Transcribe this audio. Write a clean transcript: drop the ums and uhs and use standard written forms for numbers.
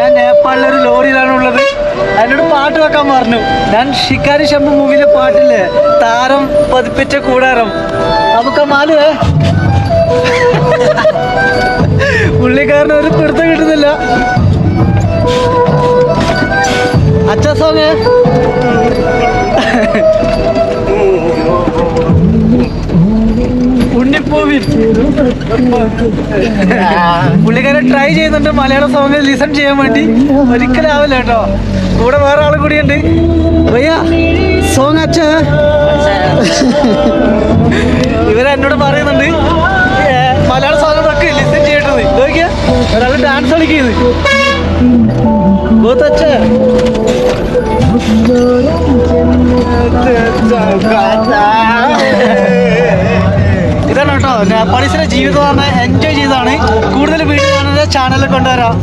ഞാൻ നേപ്പാളിലൊരു ലോറിയിലാണുള്ളത്. എന്നോട് പാട്ട് വെക്കാൻ പറഞ്ഞു. ഞാൻ ഷിക്കാരി ശംഭു മൂവിയിലെ പാട്ടില്ലേ, താരം പതിപ്പിച്ച കൂടാരം, നമുക്ക് മാലുവേ. പുള്ളിക്കാരന് ഒരു പിടുത്തം കിട്ടുന്നില്ല. അച്ഛാ സോങ് ഉണ്ണിപ്പൂവിൽ പുള്ളിക്കാരൻ ട്രൈ ചെയ്യുന്നുണ്ട് മലയാള സോങ് ലിസൺ ചെയ്യാൻ വേണ്ടി. ഒരിക്കലും ആവില്ല കേട്ടോ. കൂടെ വേറെ ആൾ കൂടിയുണ്ട്. ഭയ്യ സോങ് അച്ഛ ഇവരെന്നോട് പറയുന്നുണ്ട് മലയാള സോങ്ങൊക്കെ ലിസൺ ചെയ്യേണ്ടത്. നോക്കിയാ ഒരാൾ ഡാൻസ് കളിക്കുന്നത്. बहुत अच्छा है. ഇതാണ് കേട്ടോ നേപ്പാളീസിന്റെ ജീവിതം. എൻജോയ് ചെയ്താണ്. കൂടുതൽ വീഡിയോ കാണുന്നത് ചാനലിൽ കൊണ്ടുവരാം.